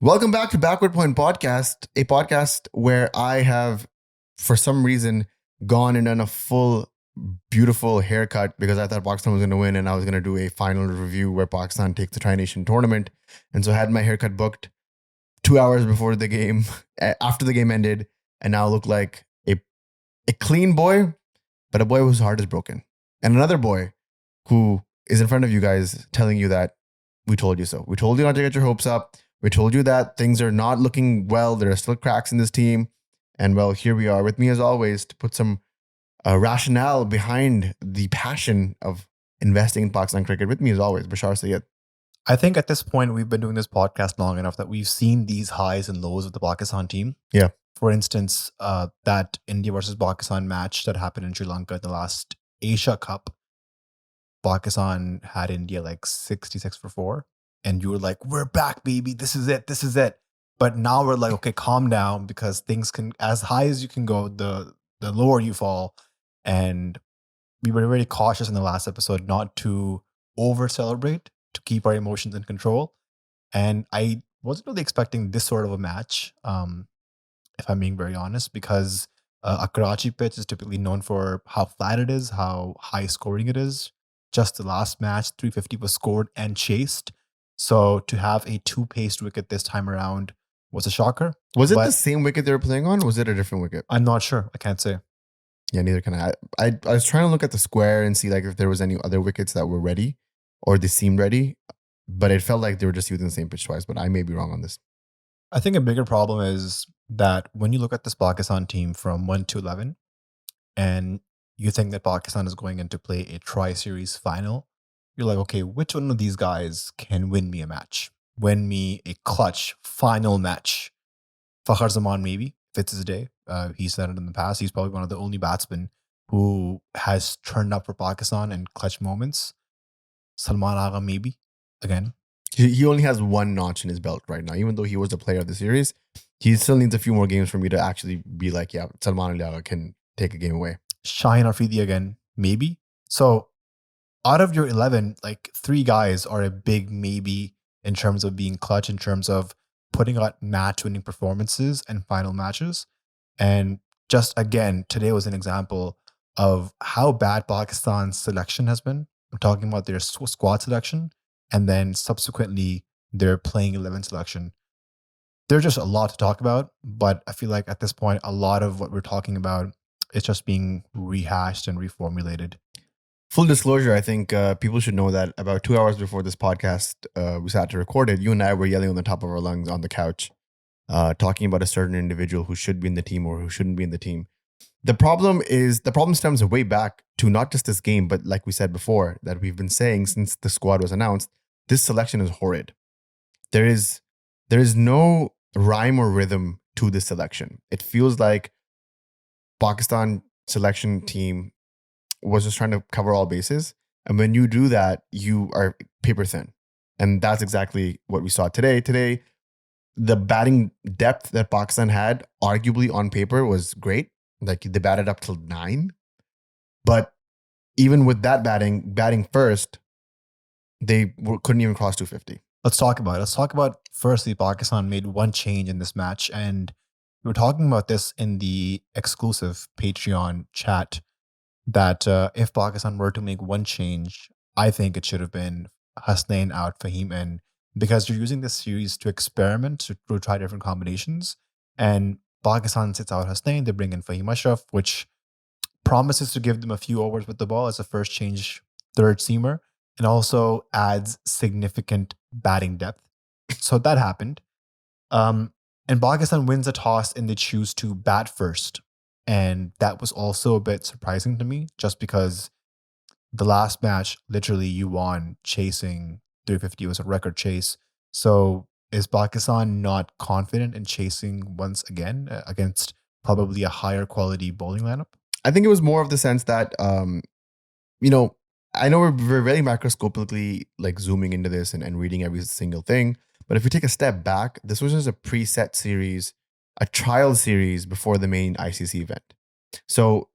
Welcome back to Backward Point Podcast, a podcast where I have, for some reason, gone and done a full, beautiful haircut because I thought Pakistan was going to win and I was going to do a final review where Pakistan takes the Tri Nation tournament. And so I had my haircut booked 2 hours before the game, after the game ended, and now look like a clean boy, but a boy whose heart is broken. And another boy who is in front of you guys telling you that we told you so. We told you not to get your hopes up. We told you that things are not looking well. There are still cracks in this team. And well, here we are with me as always to put some rationale behind the passion of investing in Pakistan cricket. With me as always, Bashar Sayyed. I think at this point, we've been doing this podcast long enough that we've seen these highs and lows of the Pakistan team. Yeah. For instance, that India versus Pakistan match that happened in Sri Lanka in the last Asia Cup, Pakistan had India like 66 for 4. And you were like, we're back, baby. This is it. This is it. But now we're like, okay, calm down because things can, as high as you can go, the lower you fall. And we were very cautious in the last episode not to over celebrate, to keep our emotions in control. And I wasn't really expecting this sort of a match, if I'm being very honest, because a Karachi pitch is typically known for how flat it is, how high scoring it is. Just the last match, 350 was scored and chased. So to have a two-paced wicket this time around was a shocker. Was it the same wicket they were playing on, or was it a different wicket? I'm not sure. I can't say. Yeah, neither can I. I was trying to look at the square and see like if there was any other wickets that were ready or they seemed ready, but it felt like they were just using the same pitch twice, but I may be wrong on this. I think a bigger problem is that when you look at this Pakistan team from 1 to 11 and you think that Pakistan is going in to play a tri-series final, you're like, okay, which one of these guys can win me a match? Win me a clutch final match? Fakhar Zaman maybe, if it's his day. He's said it in the past. He's probably one of the only batsmen who has turned up for Pakistan in clutch moments. Salman Agha maybe, again. He only has one notch in his belt right now. Even though he was the player of the series, he still needs a few more games for me to actually be like, yeah, Salman Agha can take a game away. Shaheen Afridi again, maybe. So out of your 11, like 3 guys are a big maybe in terms of being clutch, in terms of putting out match-winning performances and final matches. And just again, today was an example of how bad Pakistan's selection has been. I'm talking about their squad selection and then subsequently their playing 11 selection. There's just a lot to talk about, but I feel like at this point, a lot of what we're talking about is just being rehashed and reformulated. Full disclosure, I think people should know that about 2 hours before this podcast, we sat to record it, you and I were yelling on the top of our lungs on the couch, talking about a certain individual who should be in the team or who shouldn't be in the team. The problem stems way back to not just this game, but like we said before, that we've been saying since the squad was announced, this selection is horrid. There is no rhyme or rhythm to this selection. It feels like Pakistan selection team was just trying to cover all bases. And when you do that, you are paper thin. And that's exactly what we saw today. Today, the batting depth that Pakistan had, arguably on paper, was great. Like they batted up till 9. But even with that batting first, they couldn't even cross 250. Let's talk about it. Let's talk about, firstly, Pakistan made one change in this match. And we were talking about this in the exclusive Patreon chat, that if Pakistan were to make one change, I think it should have been Hasnain out, Faheem in, because you're using this series to experiment, to try different combinations. And Pakistan sits out Hasnain, they bring in Faheem Ashraf, which promises to give them a few overs with the ball as a first change third seamer, and also adds significant batting depth. So that happened. And Pakistan wins a toss and they choose to bat first. And that was also a bit surprising to me, just because the last match, literally you won chasing 350. It was a record chase. So is Pakistan not confident in chasing once again against probably a higher quality bowling lineup? I think it was more of the sense that, I know we're very macroscopically like zooming into this and reading every single thing. But if we take a step back, this was just a preset series, a trial series before the main ICC event. So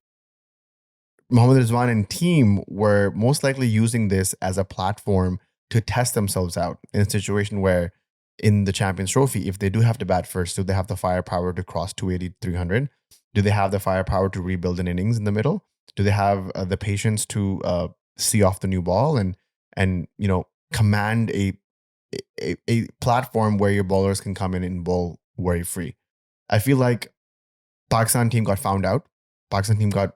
Mohammad Rizwan and team were most likely using this as a platform to test themselves out in a situation where in the Champions Trophy, if they do have to bat first, do they have the firepower to cross 280, 300? Do they have the firepower to rebuild an innings in the middle? Do they have the patience to see off the new ball and command a platform where your bowlers can come in and bowl worry free? I feel like Pakistan team got found out. Pakistan team got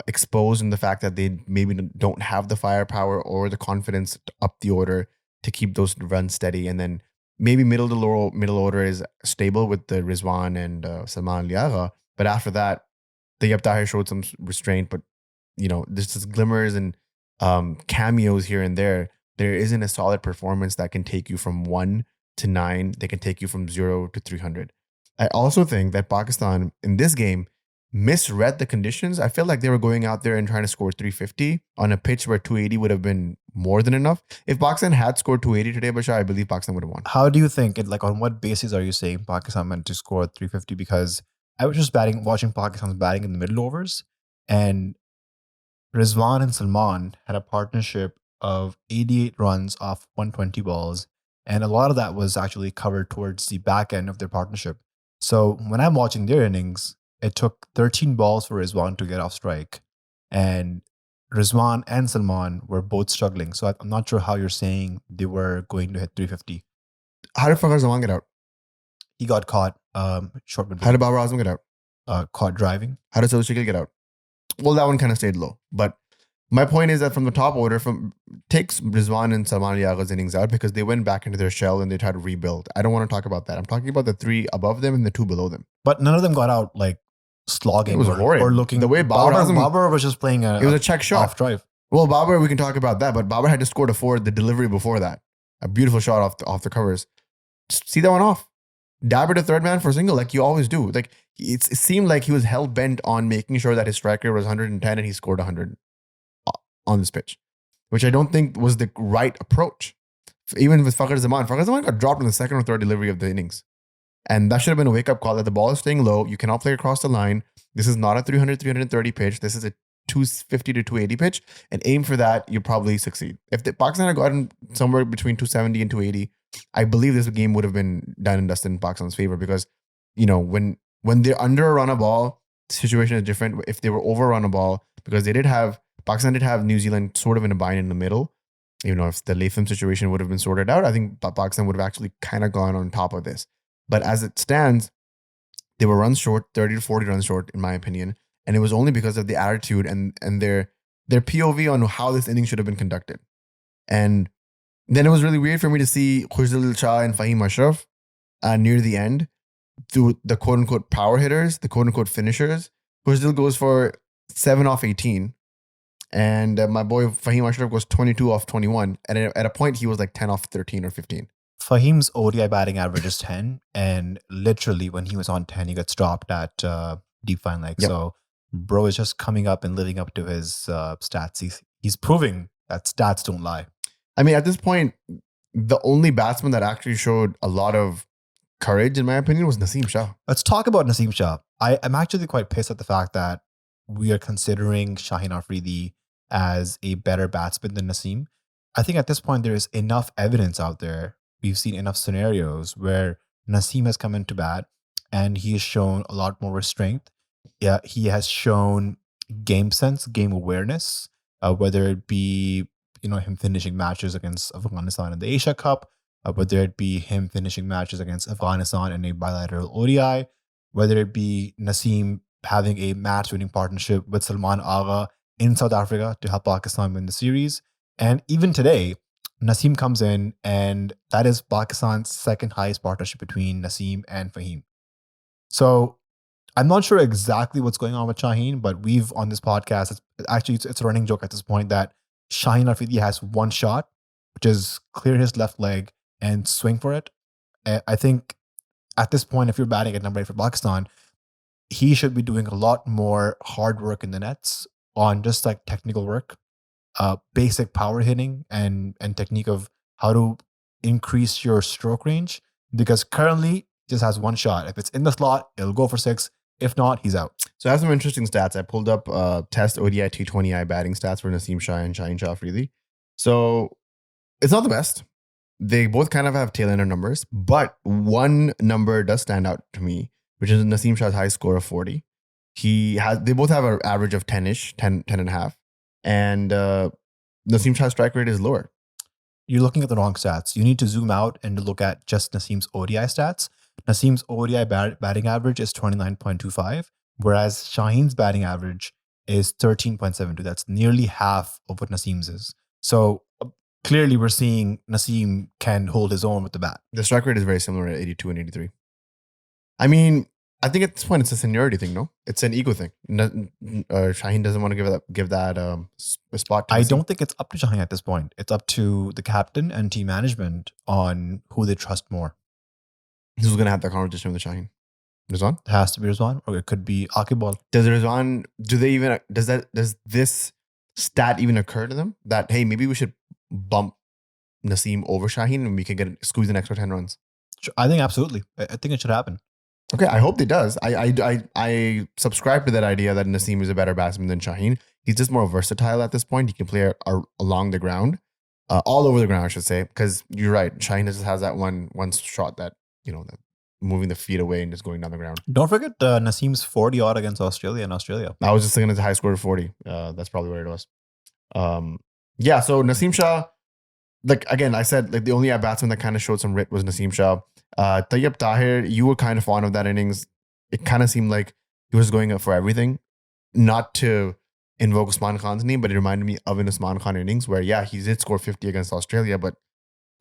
exposed in the fact that they maybe don't have the firepower or the confidence to up the order to keep those runs steady. And then maybe middle order is stable with the Rizwan and Salman Liaga. But after that, Tayyab Tahir showed some restraint. But, there's just glimmers and cameos here and there. There isn't a solid performance that can take you from 1 to 9. They can take you from 0 to 300. I also think that Pakistan in this game misread the conditions. I feel like they were going out there and trying to score 350 on a pitch where 280 would have been more than enough. If Pakistan had scored 280 today, Bashar, I believe Pakistan would have won. How do you think, on what basis are you saying Pakistan meant to score 350? Because I was just watching Pakistan's batting in the middle overs, and Rizwan and Salman had a partnership of 88 runs off 120 balls, and a lot of that was actually covered towards the back end of their partnership. So when I'm watching their innings, it took 13 balls for Rizwan to get off strike, and Rizwan and Salman were both struggling. So I'm not sure how you're saying they were going to hit 350. How did Fakhar Zaman get out? He got caught short mid. How did Babar Azam get out? Caught driving. How did Shakil get out? Well, that one kind of stayed low. But my point is that from the top order, takes Rizwan and Salman Liaga's innings out because they went back into their shell and they tried to rebuild. I don't want to talk about that. I'm talking about the 3 above them and the 2 below them. But none of them got out slogging. It was horrid. Or looking. The way Babar was just playing it was a check shot off drive. Well, Babar, we can talk about that, but Babar had just scored the delivery before that. A beautiful shot off the covers. Just see that one off. Dab it a third man for a single like you always do. Like it seemed like he was hell bent on making sure that his striker was 110 and he scored 100 on this pitch, which I don't think was the right approach. Even with Fakhar Zaman got dropped in the second or third delivery of the innings. And that should have been a wake-up call that the ball is staying low. You cannot play across the line. This is not a 300, 330 pitch. This is a 250 to 280 pitch. And aim for that, you probably succeed. If the Pakistan had gotten somewhere between 270 and 280, I believe this game would have been done and dusted in Pakistan's favor because, when they're under a run of ball, the situation is different. If they were over a run of ball, because Pakistan did have New Zealand sort of in a bind in the middle. If the Latham situation would have been sorted out, I think Pakistan would have actually kind of gone on top of this. But as it stands, they were runs short, 30 to 40 runs short, in my opinion. And it was only because of the attitude and their POV on how this inning should have been conducted. And then it was really weird for me to see Shah and Faheem Ashraf near the end through the quote-unquote power hitters, the quote-unquote finishers. Khushdil goes for 7 off 18. And my boy Faheem Ashraf goes 22 off 21. And at a point, he was like 10 off 13 or 15. Faheem's ODI batting average is 10, and literally when he was on 10, he got stopped at deep fine leg. Yep. So bro is just coming up and living up to his stats. He's proving that stats don't lie. I mean, at this point, the only batsman that actually showed a lot of courage, in my opinion, was Naseem Shah. Let's talk about Naseem Shah. I'm actually quite pissed at the fact that we are considering Shaheen Afridi as a better batsman than Naseem. I think at this point, there is enough evidence out there. We've seen enough scenarios where Naseem has come into bat and he has shown a lot more restraint. Yeah, he has shown game sense, game awareness, whether it be him finishing matches against Afghanistan in the Asia Cup, whether it be him finishing matches against Afghanistan in a bilateral ODI, whether it be Naseem having a match-winning partnership with Salman Agha in South Africa to help Pakistan win the series. And even today, Naseem comes in, and that is Pakistan's second highest partnership between Naseem and Faheem. So I'm not sure exactly what's going on with Shaheen, but we've on this podcast, it's a running joke at this point that Shaheen Afridi has one shot, which is clear his left leg and swing for it. I think at this point, if you're batting at number 8 for Pakistan, he should be doing a lot more hard work in the nets on just like technical work. Basic power hitting and technique of how to increase your stroke range, because currently just has one shot. If it's in the slot, it'll go for 6. If not, he's out. So I have some interesting stats. I pulled up test ODI T20I batting stats for Naseem Shah and Shaheen Shah Afridi. So it's not the best. they both kind of have tail ender numbers, but one number does stand out to me, which is Naseem Shah's high score of 40. They both have an average of 10-ish, 10 and a half. And Naseem Shah's strike rate is lower. You're looking at the wrong stats. You need to zoom out and look at just Naseem's ODI stats. Naseem's ODI batting average is 29.25, whereas Shaheen's batting average is 13.72. That's nearly half of what Naseem's is. So clearly we're seeing Naseem can hold his own with the bat. The strike rate is very similar at 82 and 83. I mean, I think at this point it's a seniority thing, no? It's an ego thing. Shaheen doesn't want to give that a spot to I Naseem. don't think it's up to Shaheen at this point. It's up to the captain and team management on who they trust more. Who's going to have that conversation with Shaheen? Rizwan? It has to be Rizwan, or it could be Akibal. Does this stat even occur to them that, hey, maybe we should bump Naseem over Shaheen and we can squeeze an extra 10 runs? I think absolutely. I think it should happen. Okay, I hope it does. I subscribe to that idea that Naseem is a better batsman than Shaheen. He's just more versatile at this point. He can play along the ground, all over the ground, I should say. Because you're right, Shaheen just has that one shot that that moving the feet away and just going down the ground. Don't forget Naseem's 40 odd against Australia in Australia. I was just thinking it's a high score of 40. That's probably what it was. Yeah. So Naseem Shah, like again, I said like the only batsman that kind of showed some writ was Naseem Shah. Tayyab Tahir, you were kind of fond of that innings. It kind of seemed like he was going up for everything. Not to invoke Usman Khan's name, but it reminded me of an Usman Khan innings where, yeah, he did score 50 against Australia, but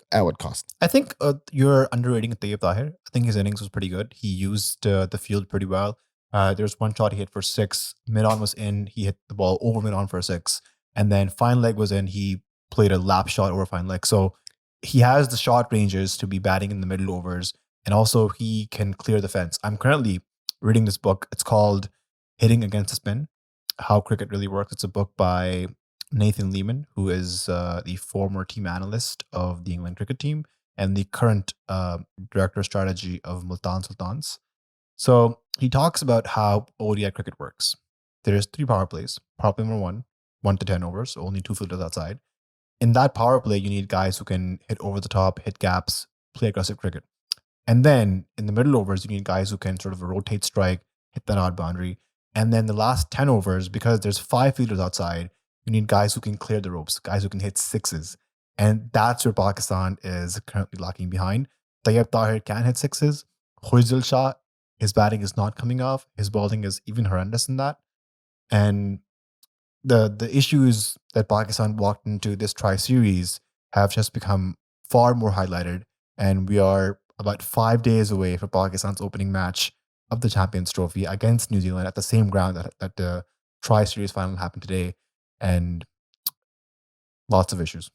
at what cost? I think you're underrating Tayyab Tahir. I think his innings was pretty good. He used the field pretty well. There's one shot he hit for 6. Mid-on was in. He hit the ball over mid-on for 6. And then fine leg was in. He played a lap shot over fine leg. So he has the shot ranges to be batting in the middle overs. And also he can clear the fence. I'm currently reading this book. It's called Hitting Against the Spin, How Cricket Really Works. It's a book by Nathan Lehman, who is the former team analyst of the England cricket team and the current director of strategy of Multan Sultans. So he talks about how ODI cricket works. There's 3 power plays. Power play number 1, 1 to 10 overs, so only 2 fielders outside. In that power play, you need guys who can hit over the top, hit gaps, play aggressive cricket. And then in the middle overs, you need guys who can sort of rotate strike, hit that odd boundary. And then the last 10 overs, because there's 5 fielders outside, you need guys who can clear the ropes, guys who can hit 6s. And that's where Pakistan is currently lacking behind. Tayyab Tahir can hit 6s. Huizul Shah, his batting is not coming off. His bowling is even horrendous in that. And the issues that Pakistan walked into this tri-series have just become far more highlighted. And we are about 5 days away from Pakistan's opening match of the Champions Trophy against New Zealand at the same ground that the tri-series final happened today. And lots of issues.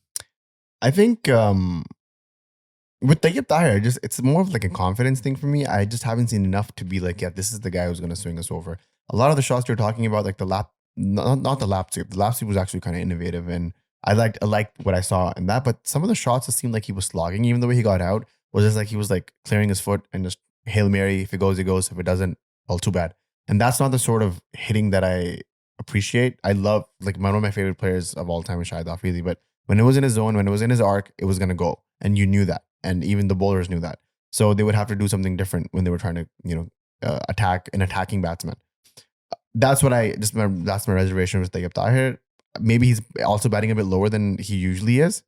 I think with Tayyab Tahir, it's more of like a confidence thing for me. I just haven't seen enough to be like, yeah, this is the guy who's going to swing us over. A lot of the shots you're talking about, like the lap, not the lap sweep. The lap sweep was actually kind of innovative, and I liked what I saw in that. But some of the shots, it seemed like he was slogging. Even the way he got out was just like he was like clearing his foot and just Hail Mary. If it goes, it goes. If it doesn't, well, too bad. And that's not the sort of hitting that I appreciate. I love, like, one of my favorite players of all time is Shahid Afridi, but when it was in his zone, when it was in his arc, it was going to go. And you knew that. And even the bowlers knew that. So they would have to do something different when they were trying to, attack an attacking batsman. That's that's my reservation with Tayyab Tahir. Maybe he's also batting a bit lower than he usually is.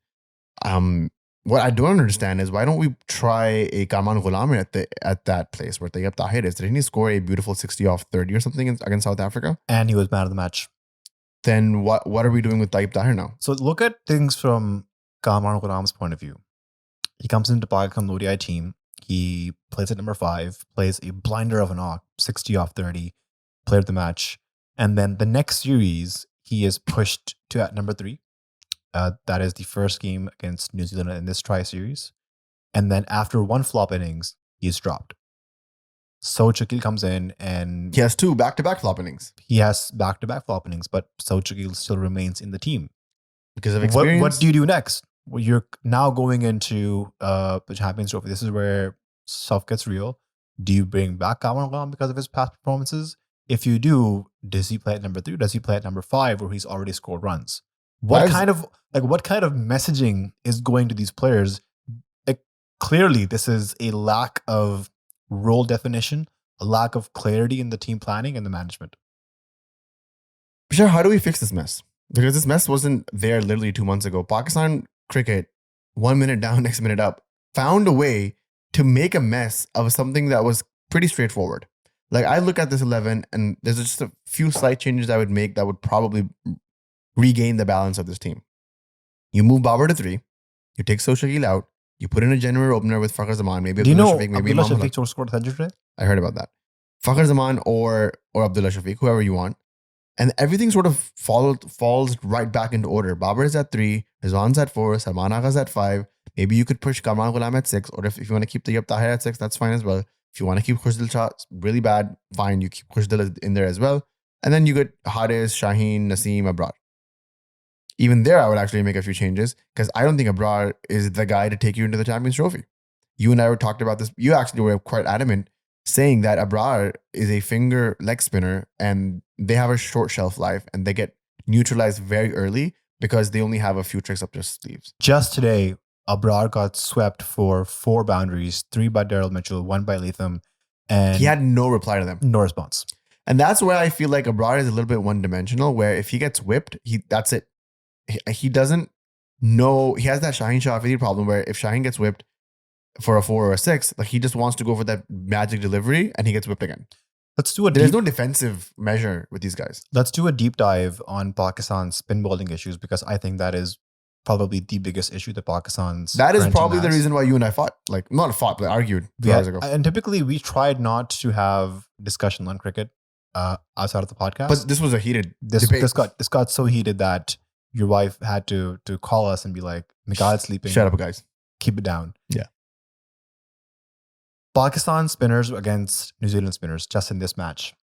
What I don't understand is why don't we try a Kamran Ghulam at that place where Tayyab Tahir is? Didn't he score a beautiful 60 off 30 or something against South Africa? And he was man of the match. Then what are we doing with Tayyab Tahir now? So look at things from Kamran Ghulam's point of view. He comes into Pakistan ODI team. He plays at number 5, plays a blinder of a knock, 60 off 30, played the match. And then the next series, he is pushed to at number 3. That is the first game against New Zealand in this tri-series. And then after one flop innings, he is dropped. Saud Shakil comes in and... He has 2 back-to-back flop innings. He has back-to-back flop innings, but Saud Shakil still remains in the team. Because of experience? What do you do next? Well, you're now going into the Champions Trophy. This is where stuff gets real. Do you bring back Kamran Ghulam because of his past performances? If you do, does he play at number 3? Does he play at number 5 where he's already scored runs? What kind of messaging is going to these players? clearly this is a lack of role definition, a lack of clarity in the team planning and the management. Sure, how do we fix this mess? Because this mess wasn't there literally 2 months ago. Pakistan cricket, 1 minute down, next minute up, found a way to make a mess of something that was pretty straightforward. Like, I look at this 11 and there's just a few slight changes I would make that would probably regain the balance of this team. You move Babar to 3, you take Soshakil out, you put in a general opener with Fakhar Zaman, maybe Do you Abdullah know Shafiq, maybe Abdullah Imam Shafiq scored a century today? I heard about that. Fakhar Zaman or Abdullah Shafiq, whoever you want. And everything sort of falls right back into order. Babar is at 3, Rizwan's at 4, Salman Agha's at 5. Maybe you could push Kamran Ghulam at 6, or if you want to keep Tayyab Tahir at 6, that's fine as well. If you want to keep Khushdil Shah really bad, fine, you keep Khushdil in there as well. And then you get Haris, Shaheen, Naseem, Abrar. Even there, I would actually make a few changes because I don't think Abrar is the guy to take you into the Champions Trophy. You and I were talked about this. You actually were quite adamant saying that Abrar is a finger leg spinner and they have a short shelf life and they get neutralized very early because they only have a few tricks up their sleeves. Just today, Abrar got swept for 4 boundaries, 3 by Daryl Mitchell, 1 by Latham, and He had no reply to them. no response. And that's where I feel like Abrar is a little bit one-dimensional, where if he gets whipped, that's it. He doesn't know. He has that Shaheen Shafiri problem where if Shaheen gets whipped for a 4 or a 6, like he just wants to go for that magic delivery and he gets whipped again. There's no defensive measure with these guys. Let's do a deep dive on Pakistan's spin bowling issues because I think that is probably the biggest issue that Pakistan's That is current probably team the has. reason why you and I fought. Like, not fought, but argued 2 hours ago. And typically we tried not to have discussion on cricket outside of the podcast. But this was a heated debate. This got so heated that your wife had to call us and be like, "Miguel's sleeping. Shut up, guys. Keep it down." Yeah. Pakistan spinners against New Zealand spinners just in this match.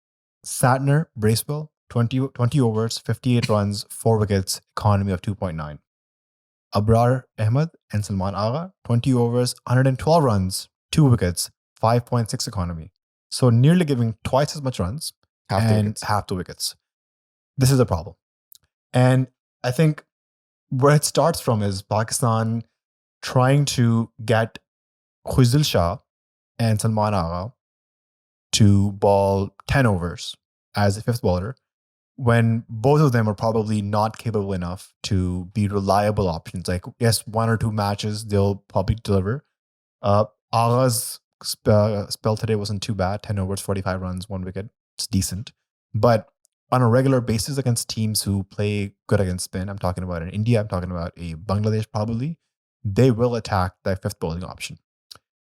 Satner, Bracewell, 20 overs, 58 runs, 4 wickets, economy of 2.9. Abrar Ahmed and Salman Agha, 20 overs, 112 runs, 2 wickets, 5.6 economy. So nearly giving twice as much runs and half the wickets. This is a problem. And I think where it starts from is Pakistan trying to get Khushdil Shah and Salman Agha to ball 10 overs as a 5th bowler when both of them are probably not capable enough to be reliable options. Like, yes, 1 or 2 matches they'll probably deliver. Agha's spell today wasn't too bad. 10 overs, 45 runs, 1 wicket. It's decent. But on a regular basis against teams who play good against spin, I'm talking about in India, I'm talking about a Bangladesh probably, they will attack that 5th bowling option.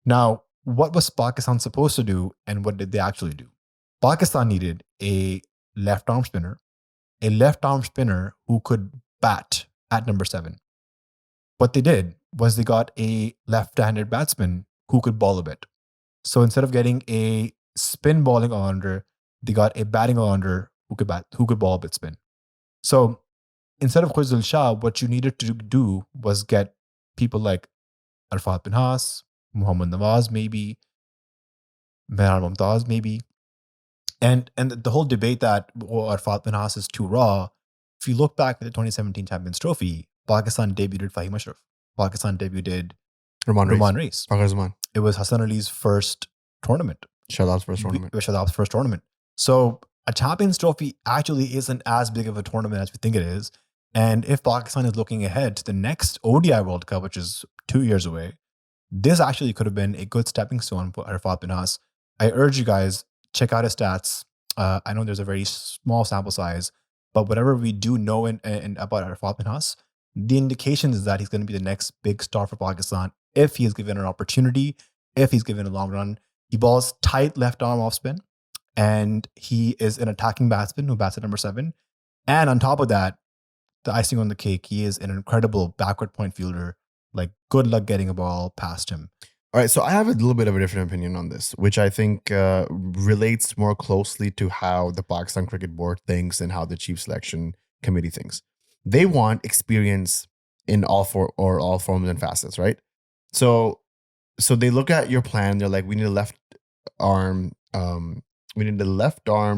Now, what was Pakistan supposed to do and what did they actually do? Pakistan needed a left-arm spinner who could bat at number 7. What they did was they got a left-handed batsman who could bowl a bit. So instead of getting a spin bowling all-rounder, they got a batting all-rounder who could bowl a bit spin. So instead of Khushdil Shah, what you needed to do was get people like Arfat bin Haas, Muhammad Nawaz maybe, Mehran Mumtaz maybe. And the whole debate that Arfat bin Haas is too raw, if you look back at the 2017 Champions Trophy, Pakistan debuted Faheem Ashraf. Pakistan debuted Rahman Reis. It was Hassan Ali's first tournament. Shadab's first tournament. So a Champions Trophy actually isn't as big of a tournament as we think it is. And if Pakistan is looking ahead to the next ODI World Cup, which is 2 years away, this actually could have been a good stepping stone for Arfat bin Haas. I urge you guys, check out his stats. I know there's a very small sample size, but whatever we do know about Arfat bin Haas, the indication is that he's going to be the next big star for Pakistan if he is given an opportunity, if he's given a long run. He balls tight left arm off spin, and he is an attacking batsman who bats at number 7. And on top of that, the icing on the cake, he is an incredible backward point fielder. Like, good luck getting a ball past him. All right, so I have a little bit of a different opinion on this, which I think relates more closely to how the Pakistan Cricket Board thinks and how the Chief Selection Committee thinks. They want experience in all forms and facets, right? So they look at your plan. They're like, we need a left arm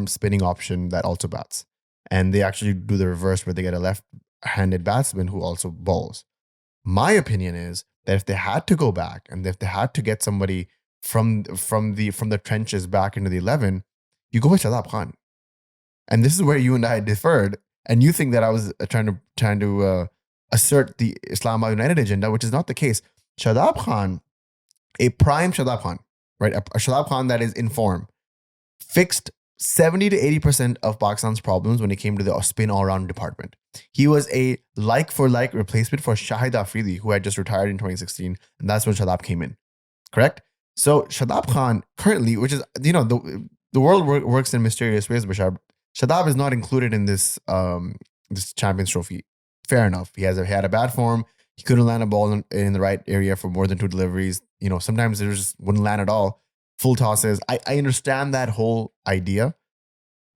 spinning option that also bats, and they actually do the reverse where they get a left-handed batsman who also bowls. My opinion is that if they had to go back and if they had to get somebody from the trenches back into the 11, you go with Shadab Khan. And this is where you and I differed. And you think that I was trying to assert the Islamabad United agenda, which is not the case. Shadab Khan, a prime Shadab Khan, right? A Shadab Khan that is in form, fixed 70 to 80% of Pakistan's problems when it came to the spin all-round department. He was a like-for-like replacement for Shahid Afridi, who had just retired in 2016, and that's when Shadab came in. Correct? So Shadab Khan currently, which is, the world works in mysterious ways, Bashar. Shadab is not included in this Champions Trophy. Fair enough. He had a bad form. He couldn't land a ball in the right area for more than 2 deliveries. Sometimes it just wouldn't land at all. Full tosses. I understand that whole idea.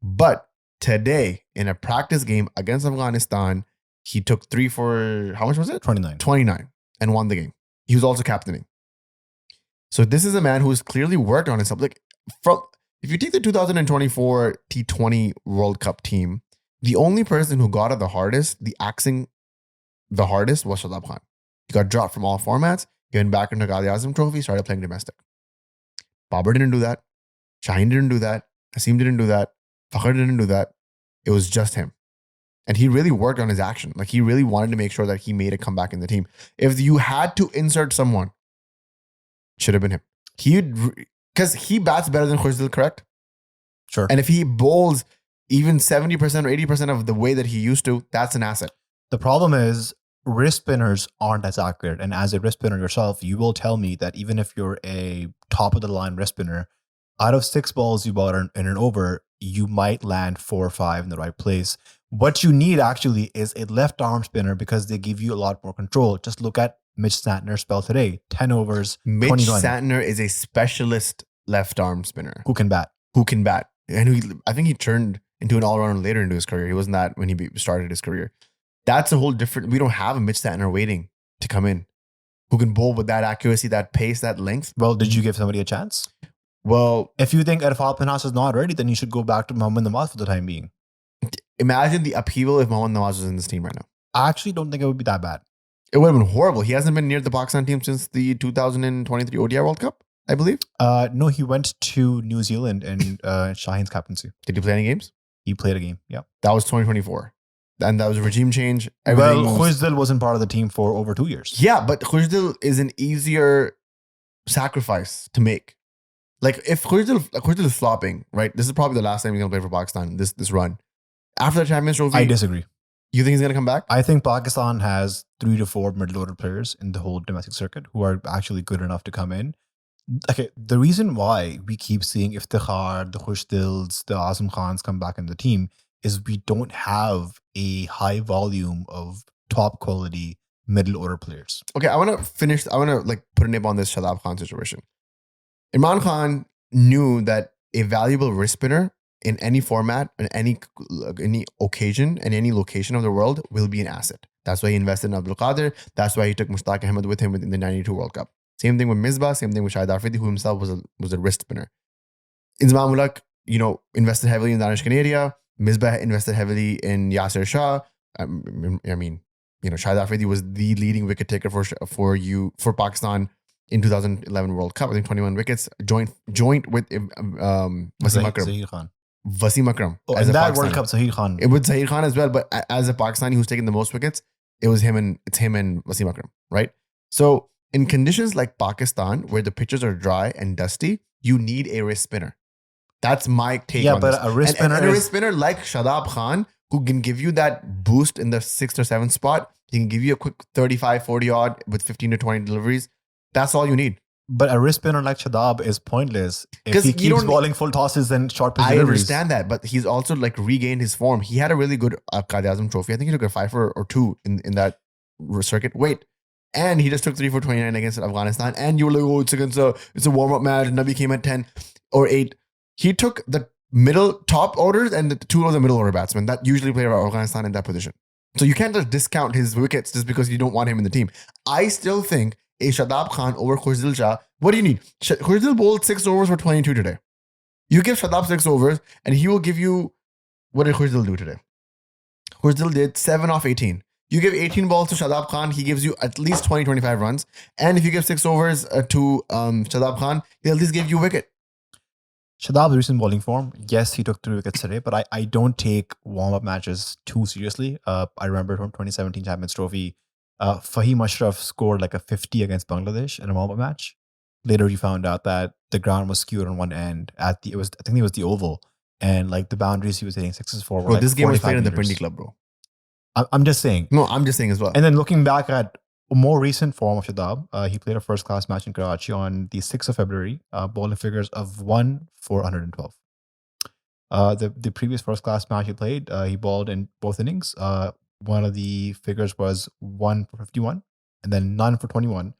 But today, in a practice game against Afghanistan, he took 3 for, how much was it? 29 and won the game. He was also captaining. So this is a man who's clearly worked on himself. If you take the 2024 T20 World Cup team, the only person who got it the hardest was Shadab Khan. He got dropped from all formats. He went back into Dubai Azam Trophy, started playing domestic. Babar didn't do that. Shaheen didn't do that. Naseem didn't do that. Tahir didn't do that. It was just him. And he really worked on his action. He really wanted to make sure that he made a comeback in the team. If you had to insert someone, it should have been him. Because he bats better than Khusdil, correct? Sure. And if he bowls even 70% or 80% of the way that he used to, that's an asset. The problem is wrist spinners aren't as accurate. And as a wrist spinner yourself, you will tell me that even if you're a top-of-the-line wrist spinner, out of 6 balls you bought in an over, you might land 4 or 5 in the right place. What you need actually is a left arm spinner because they give you a lot more control. Just look at Mitch Santner's spell today. 10 overs, Mitch 29. Santner is a specialist left arm spinner. Who can bat. And I think he turned into an all-rounder later into his career. He wasn't that when he started his career. That's a whole different... We don't have a Mitch Santner waiting to come in who can bowl with that accuracy, that pace, that length. Well, did you give somebody a chance? Well... If you think Irfan Pinhas is not ready, then you should go back to Mohammad Nawaz for the time being. Imagine the upheaval if Mohammad Nawaz was in this team right now. I actually don't think it would be that bad. It would have been horrible. He hasn't been near the Pakistan team since the 2023 ODI World Cup, I believe. No, he went to New Zealand in Shaheen's captaincy. Did he play any games? He played a game, yeah. That was 2024. And that was a regime change. Khusdil wasn't part of the team for over 2 years. Yeah, but Khusdil is an easier sacrifice to make. If Khusdil is flopping, right? This is probably the last time he's going to play for Pakistan, this run. After the Champions Trophy... I disagree. You think he's going to come back? I think Pakistan has 3 to 4 middle-order players in the whole domestic circuit who are actually good enough to come in. Okay, the reason why we keep seeing Iftikhar, the Khushdils, the Azam Khans come back in the team is we don't have a high volume of top quality middle-order players. Okay, I want to put a nib on this Shadab Khan situation. Imran Khan knew that a valuable wrist spinner in any format, in any occasion, and any location of the world will be an asset. That's why he invested in Abdul Qadir. That's why he took Mushtaq Ahmed with him in the 92 World Cup. Same thing with Misbah, same thing with Shahid Afridi, who himself was a wrist spinner. Inzamam Ulaq, invested heavily in Danish Canaria. Misbah invested heavily in Yasir Shah. Shahid Afridi was the leading wicket taker for Pakistan in 2011 World Cup. I think 21 wickets, joint with Wasim Akram. Wasim Akram. In that World Cup, Zahir Khan. It was Zahir Khan as well, but as a Pakistani who's taken the most wickets, it's him and Wasim Akram, right? So in conditions like Pakistan, where the pitches are dry and dusty, you need a wrist spinner. That's my take on this. Yeah, but a wrist spinner a wrist spinner like Shadab Khan, who can give you that boost in the 6th or 7th spot. He can give you a quick 35, 40 odd with 15 to 20 deliveries. That's all you need. But a wrist spinner like Shadab is pointless if he keeps bowling full tosses and short pitch deliveries. I understand that, but he's also regained his form. He had a really good Qaid Azam trophy. I think he took a 5 or 2 in that circuit. Wait. And he just took 3 for 29 against Afghanistan. And you were like, oh, it's a warm-up match. Nabi came at 10 or 8. He took the top orders and the 2 of the middle order batsmen that usually play for Afghanistan in that position. So you can't just discount his wickets just because you don't want him in the team. I still think a Shadab Khan over Khusdil Shah. What do you need? Khusdil bowled 6 overs for 22 today. You give Shadab 6 overs and he will give you... What did Khusdil do today? Khusdil did 7 off 18. You give 18 balls to Shadab Khan, he gives you at least 20, 25 runs. And if you give 6 overs to Shadab Khan, he'll at least give you a wicket. Shadab's recent bowling form, yes, he took 3 wickets today, but I don't take warm-up matches too seriously. I remember from 2017 Champions Trophy, Faheem Ashraf scored like a 50 against Bangladesh in a warm-up match. Later, you found out that the ground was skewed on one end I think it was the Oval, and like the boundaries he was hitting sixes for were Bro, like this game was played in the meters. Pindi Club, bro. I'm just saying. No, I'm just saying as well. And then looking back at a more recent form of Shadab, he played a first-class match in Karachi on the 6th of February, bowling figures of 1 for 112. The previous first-class match he played, he bowled in both innings. One of the figures was 1 for 51, and then none for 21.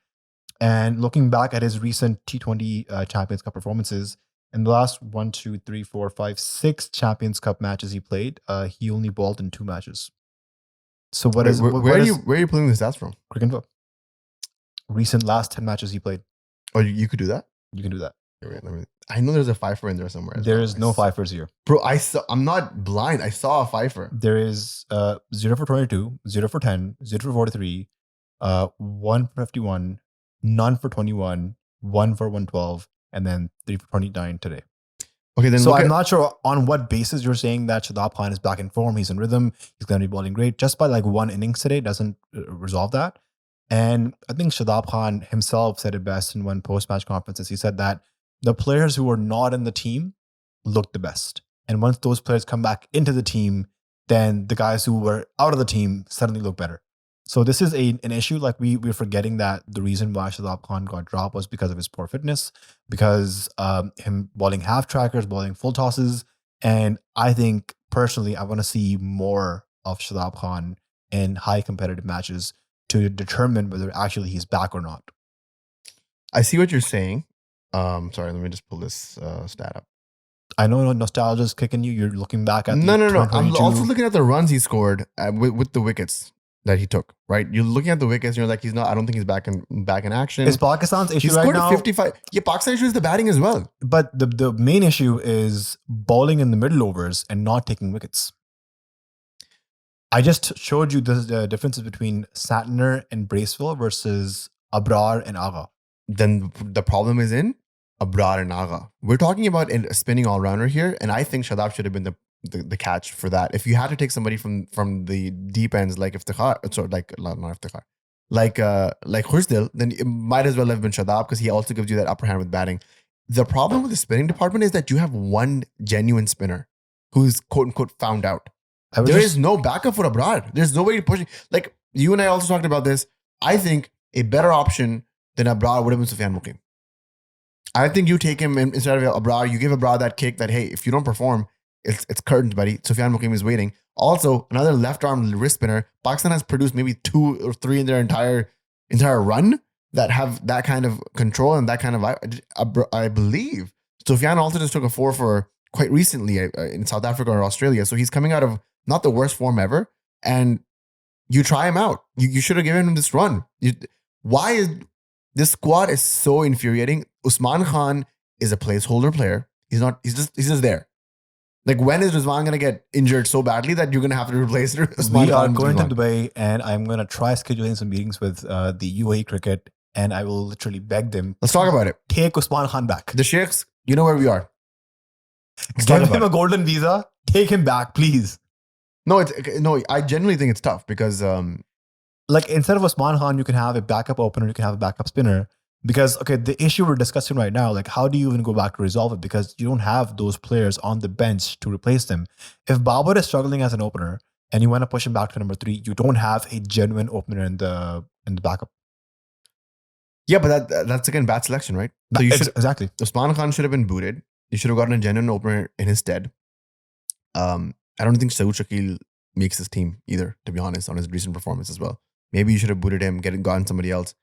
And looking back at his recent T20 Champions Cup performances, in the last 1, 2, 3, 4, 5, 6 Champions Cup matches he played, he only bowled in 2 matches. So where are you pulling the stats from? Cricket Info. Recent last 10 matches he played. Oh, you could do that? You can do that. I know there's a fifer in there somewhere. There is no fifers here. Bro, I'm not blind. I saw a fifer. There is 0 for 22, 0 for 10, 0 for 43, 1 for 51, none for 21, 1 for 112, and then 3 for 29 today. Okay, then. So I'm not sure on what basis you're saying that Shadab Khan is back in form. He's in rhythm. He's going to be bowling great. Just by like 1 innings today doesn't resolve that. And I think Shadab Khan himself said it best in one post-match conferences. He said that the players who were not in the team looked the best. And once those players come back into the team, then the guys who were out of the team suddenly look better. So this is an issue. Like we're forgetting that the reason why Shadab Khan got dropped was because of his poor fitness, because him bowling half trackers, bowling full tosses. And I think personally, I want to see more of Shadab Khan in high competitive matches to determine whether actually he's back or not. I see what you're saying. Sorry, let me just pull this stat up. I know nostalgia is kicking you. You're looking back at No. I'm also looking at the runs he scored with the wickets that he took. Right, you're looking at the wickets. And you're like, he's not. I don't think he's back in action. Is Pakistan's issue he right scored now? 55. Yeah, Pakistan's issue is the batting as well. But the main issue is bowling in the middle overs and not taking wickets. I just showed you the differences between Santner and Bracewell versus Abrar and Agha. Then the problem is in Abrar and Agha. We're talking about a spinning all-rounder here, and I think Shadab should have been the catch for that. If you had to take somebody from the deep ends like Iftikhar, sorry, not Iftikhar, like Khushdil, then it might as well have been Shadab because he also gives you that upper hand with batting. The problem with the spinning department is that you have one genuine spinner who's quote unquote found out. There is no backup for Abrar. There's nobody pushing. Like you and I also talked about this. I think a better option than Abrar would have been Sufyan Muqim. I think you take him instead of Abrar. You give Abrar that kick that, hey, if you don't perform, it's curtains, buddy. Sufyan Muqim is waiting. Also, another left arm wrist spinner. Pakistan has produced maybe 2 or 3 in their entire run that have that kind of control and that kind of, I believe. Sufyan also just took a 4 for quite recently in South Africa or Australia. So he's coming out of not the worst form ever. And you try him out. You should have given him this run. Why is this squad is so infuriating? Usman Khan is a placeholder player. He's just there. Like, when is Rizwan going to get injured so badly that you're going to have to replace Usman Khan? We are going to Dubai, and I'm going to try scheduling some meetings with the UAE cricket, and I will literally beg them. Let's talk about it. Take Usman Khan back. The Sheikhs, you know where we are. Give him a golden visa. Take him back, please. No, I genuinely think it's tough because like instead of Usman Khan, you can have a backup opener, you can have a backup spinner. Because, okay, the issue we're discussing right now, like how do you even go back to resolve it? Because you don't have those players on the bench to replace them. If Babar is struggling as an opener and you want to push him back to number 3, you don't have a genuine opener in the backup. Yeah, but that's again bad selection, right? So you should exactly. Usman Khan should have been booted. You should have gotten a genuine opener in his stead. I don't think Saud Shakil makes his team either, to be honest, on his recent performance as well. Maybe you should have booted him, gotten somebody else.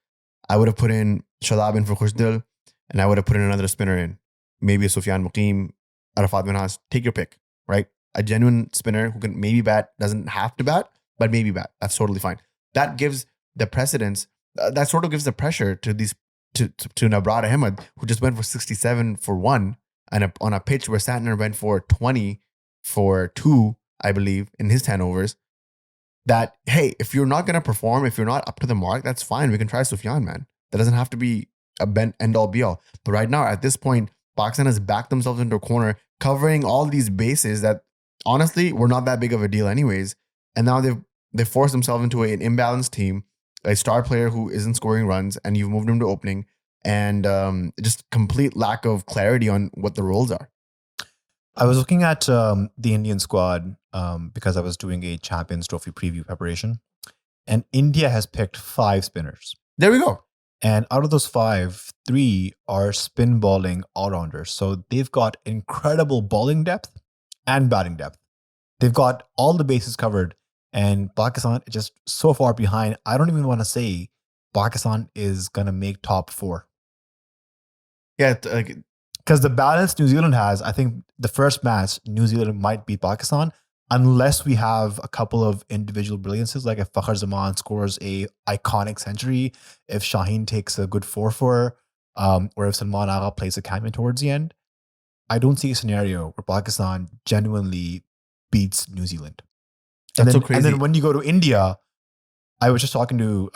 I would have put in Shadab in for Khushdil, and I would have put in another spinner in. Maybe a Sufyan Muqim, Arafat Minhas. Take your pick, right? A genuine spinner who can maybe bat, doesn't have to bat, but maybe bat. That's totally fine. That gives the precedence, that sort of gives the pressure to Nabrad Ahmed, who just went for 67 for 1, and on a pitch where Santner went for 20 for 2, I believe, in his 10 overs. that, hey, if you're not going to perform, if you're not up to the mark, that's fine. We can try Sufyan, man. That doesn't have to be a end all be all. But right now, at this point, Pakistan has backed themselves into a corner, covering all these bases that honestly were not that big of a deal, anyways. And now they've forced themselves into an imbalanced team, a star player who isn't scoring runs, and you've moved him to opening, and just complete lack of clarity on what the roles are. I was looking at the Indian squad because I was doing a Champions Trophy preview preparation, and India has picked 5 spinners. There we go. And out of those 5, 3 are spin bowling all-rounders. So they've got incredible bowling depth and batting depth. They've got all the bases covered, and Pakistan is just so far behind. I don't even want to say Pakistan is going to make top 4. Yeah, because the balance New Zealand has, I think the first match, New Zealand might beat Pakistan unless we have a couple of individual brilliances, like if Fakhar Zaman scores a iconic century, if Shaheen takes a good 4-4, or if Salman Agha plays a cameo towards the end. I don't see a scenario where Pakistan genuinely beats New Zealand. That's so crazy. And then when you go to India, I was just talking to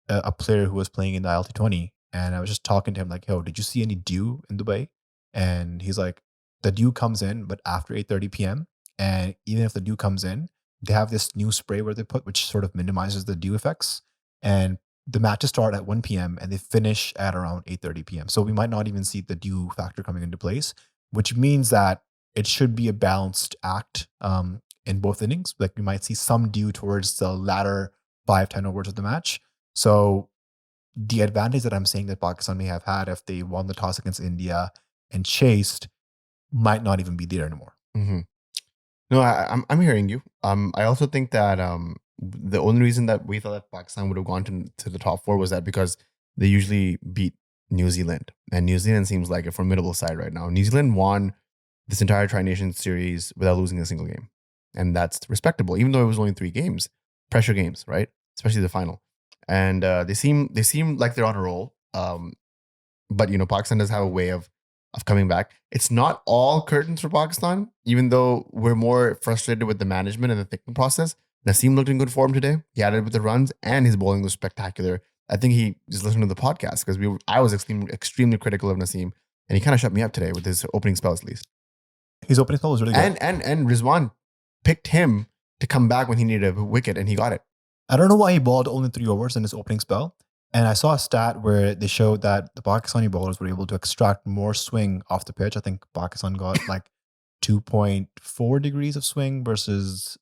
a player who was playing in the ILT20, and I was just talking to him like, yo, did you see any dew in Dubai? And he's like, the dew comes in, but after 8:30 p.m. And even if the dew comes in, they have this new spray where they put, which sort of minimizes the dew effects. And the matches start at 1 p.m. and they finish at around 8:30 p.m. So we might not even see the dew factor coming into place, which means that it should be a balanced act in both innings. Like we might see some dew towards the latter 5-10 overs of the match. So the advantage that I'm saying that Pakistan may have had if they won the toss against India and chased might not even be there anymore. Mm-hmm. No, I'm hearing you. I also think that the only reason that we thought that Pakistan would have gone to the top 4 was that because they usually beat New Zealand, and New Zealand seems like a formidable side right now. New Zealand won this entire Tri-Nation series without losing a single game, and that's respectable, even though it was only 3 games, pressure games, right? Especially the final, and they seem like they're on a roll. But you know, Pakistan does have a way of coming back. It's not all curtains for Pakistan, even though we're more frustrated with the management and the thinking process. Naseem looked in good form today. He added with the runs, and his bowling was spectacular. I think he just listened to the podcast because I was extremely critical of Naseem, and he kind of shut me up today with his opening spells, at least. His opening spell was really good. And Rizwan picked him to come back when he needed a wicket, and he got it. I don't know why he bowled only 3 overs in his opening spell. And I saw a stat where they showed that the Pakistani bowlers were able to extract more swing off the pitch. I think Pakistan got like 2.4 degrees of swing versus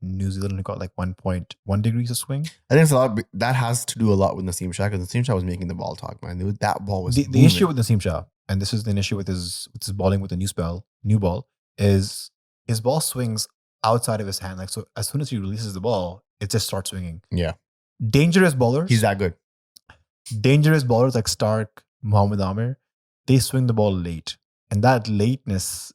New Zealand got like 1.1 degrees of swing. I think it's a lot. That has to do a lot with Naseem Shah, because Naseem Shah was making the ball talk, man. That ball was the issue with Naseem Shah, and this is the issue with his bowling with the new ball, is his ball swings outside of his hand. Like, so as soon as he releases the ball, it just starts swinging. Yeah. Dangerous bowlers. He's that good. Dangerous bowlers like Stark, Mohammad Amir, they swing the ball late. And that lateness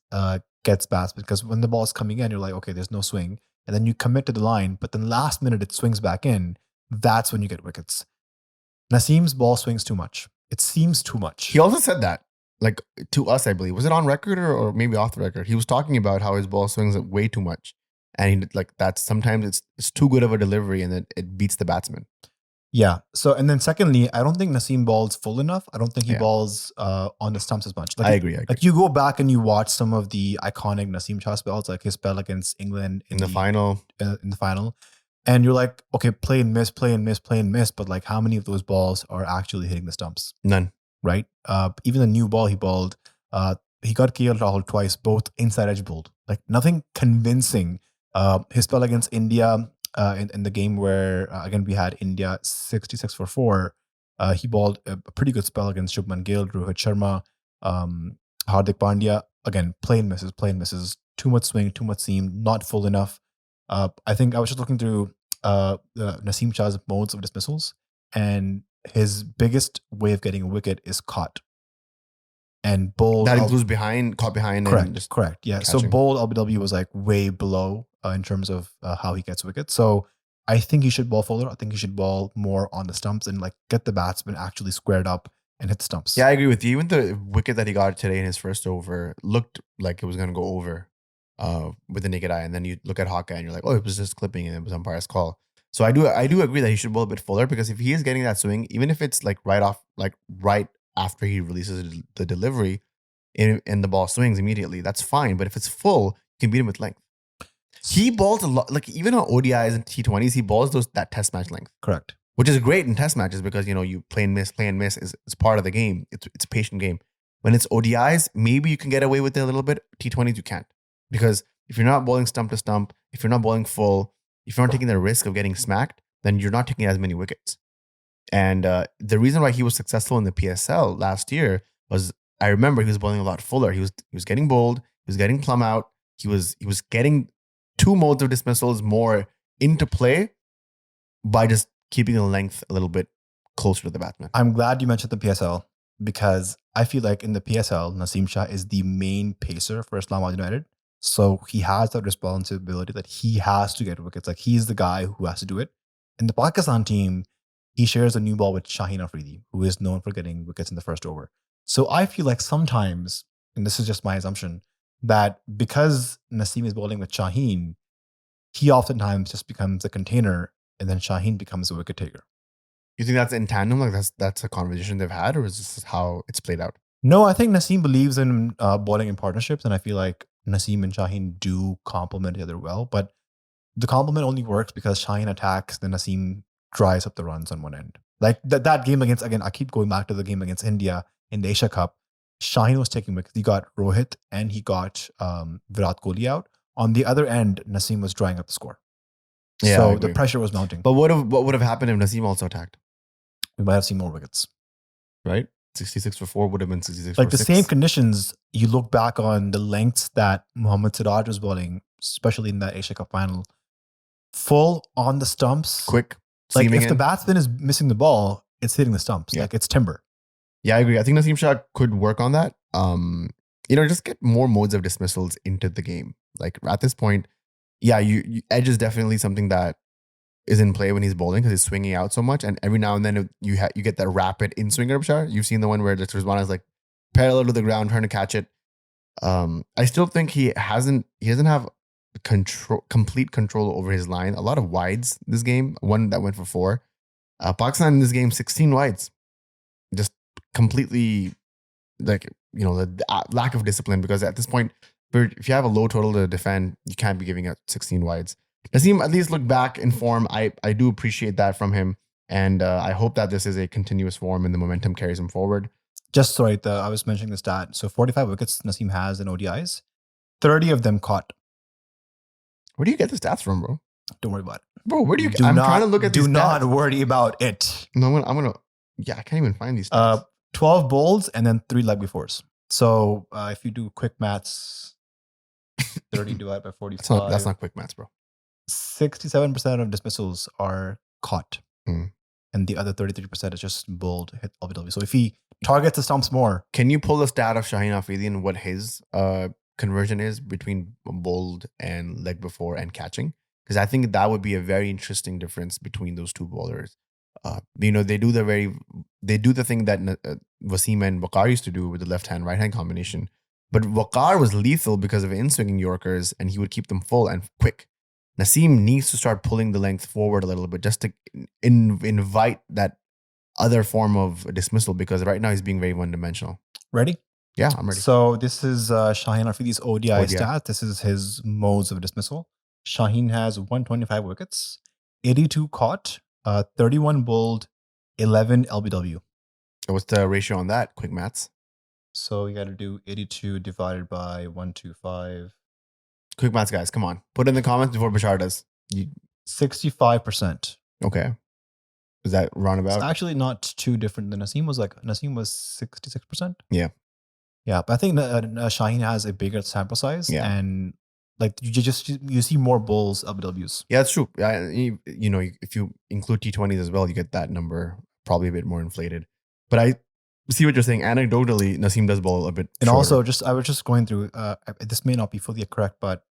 gets bad because when the ball's coming in, you're like, okay, there's no swing. And then you commit to the line, but then last minute it swings back in. That's when you get wickets. Naseem's ball swings too much. It seems too much. He also said that, like, to us, I believe. Was it on record or maybe off the record? He was talking about how his ball swings way too much. And that's sometimes it's too good of a delivery and it beats the batsman. Yeah. So, and then secondly, I don't think Naseem balls full enough. I don't think he balls on the stumps as much. Like, I agree. Like you go back and you watch some of the iconic Naseem Shah spells, like his spell against England in the final. And you're like, okay, play and miss. But like, how many of those balls are actually hitting the stumps? None. Right? Even the new ball he bowled, he got KL Rahul twice, both inside edge bowled. Like nothing convincing. His spell against India, in the game where, again, we had India 66 for 4, he bowled a pretty good spell against Shubman Gill, Rohit Sharma, Hardik Pandya. Again, plain misses, too much swing, too much seam, not full enough. I think I was just looking through Naseem Shah's modes of dismissals, and his biggest way of getting a wicket is caught. And bowled. That includes caught behind. Correct. Yeah. Catching. So bowled LBW was like way below in terms of how he gets wickets. So I think he should bowl fuller. I think he should bowl more on the stumps and like get the batsman actually squared up and hit the stumps. Yeah, I agree with you. Even the wicket that he got today in his first over looked like it was going to go over. with the naked eye, and then you look at Hawkeye and you're like, oh, it was just clipping and it was umpire's call. So I do agree that he should bowl a bit fuller, because if he is getting that swing, even if it's like right after he releases the delivery, and the ball swings immediately, that's fine. But if it's full, you can beat him with length. He bowls a lot, like even on ODIs and T20s, he bowls that test match length. Correct. Which is great in test matches, because you play and miss is part of the game. It's a patient game. When it's ODIs, maybe you can get away with it a little bit. T20s you can't, because if you're not bowling stump to stump, if you're not bowling full, if you're not taking the risk of getting smacked, then you're not taking as many wickets. And the reason why he was successful in the PSL last year was, I remember he was bowling a lot fuller. He was getting bowled, he was getting plumb out, he was getting two modes of dismissals more into play by just keeping the length a little bit closer to the batsman. I'm glad you mentioned the PSL, because I feel like in the PSL, Naseem Shah is the main pacer for Islamabad United. So he has that responsibility that he has to get wickets. Like, he's the guy who has to do it. In the Pakistan team, he shares a new ball with Shaheen Afridi, who is known for getting wickets in the first over. So I feel like sometimes, and this is just my assumption, that because Naseem is bowling with Shaheen, he oftentimes just becomes a container, and then Shaheen becomes a wicket taker. You think that's in tandem? Like that's a conversation they've had, or is this how it's played out? No, I think Naseem believes in bowling in partnerships, and I feel like Naseem and Shaheen do complement each other well. But the complement only works because Shaheen attacks, then Naseem dries up the runs on one end. Like that game against, again, I keep going back to the game against India in the Asia Cup. Shaheen was taking wickets. He got Rohit and he got Virat Kohli out. On the other end, Naseem was drying up the score. Yeah, so the pressure was mounting. But what would have happened if Naseem also attacked? We might have seen more wickets. Right? 66 for 4 would have been 66 like for the 6. Same conditions, you look back on the lengths that Mohammad Siraj was bowling, especially in that Asia Cup final. Full on the stumps. Quick. Like if the batsman is missing the ball, it's hitting the stumps. Yeah. Like it's timber. Yeah, I agree. I think Naseem Shah could work on that. Just get more modes of dismissals into the game. Like at this point, yeah, edge is definitely something that is in play when he's bowling, because he's swinging out so much, and every now and then you get that rapid in swinger of Shah. You've seen the one where the Rizwan is like parallel to the ground trying to catch it. I still think he doesn't have complete control over his line. A lot of wides this game. One that went for 4. Pakistan in this game 16 wides, just completely the lack of discipline, because at this point, if you have a low total to defend, you can't be giving up 16 wides. Naseem at least look back in form. I do appreciate that from him, and I hope that this is a continuous form and the momentum carries him forward. Just sorry, I was mentioning the stat. So 45 wickets Naseem has in ODIs, 30 of them caught. Where do you get the stats from, bro? Don't worry about it. Bro, where do you? I'm trying to look at these stats. Do not worry about it. No, I'm gonna. Yeah, I can't even find these stats. 12 bowls and then 3 leg befores. So if you do quick maths, 30 divided by 45. That's not quick maths, bro. 67% of dismissals are caught. And the other 33% is just bowled, hit LBW. So if he targets the stumps more. Can you pull the stat of Shaheen Afridi and what his conversion is between bowled and leg before and catching? Because I think that would be a very interesting difference between those two bowlers. They do the thing that Wasim and Waqar used to do with the left-hand, right-hand combination. But Waqar was lethal because of in-swinging Yorkers, and he would keep them full and quick. Naseem needs to start pulling the length forward a little bit just to invite that other form of dismissal, because right now he's being very one-dimensional. Ready? Yeah, I'm ready. So this is Shaheen Afridi's ODI stats. This is his modes of dismissal. Shaheen has 125 wickets, 82 caught, 31 bowled, 11 LBW. What's the ratio on that? Quick maths. So you got to do 82 divided by 125. Quick maths, guys. Come on. Put it in the comments before Bashar does. 65%. Okay. Is that roundabout? It's actually not too different than Naseem was. Naseem was 66%. Yeah. Yeah, but I think Shaheen has a bigger sample size. Yeah. And like you see more bowls, LBWs. Yeah, that's true. If you include T20s as well, you get that number probably a bit more inflated. But I see what you're saying. Anecdotally, Naseem does bowl a bit And shorter. also, I was just going through, this may not be fully correct, but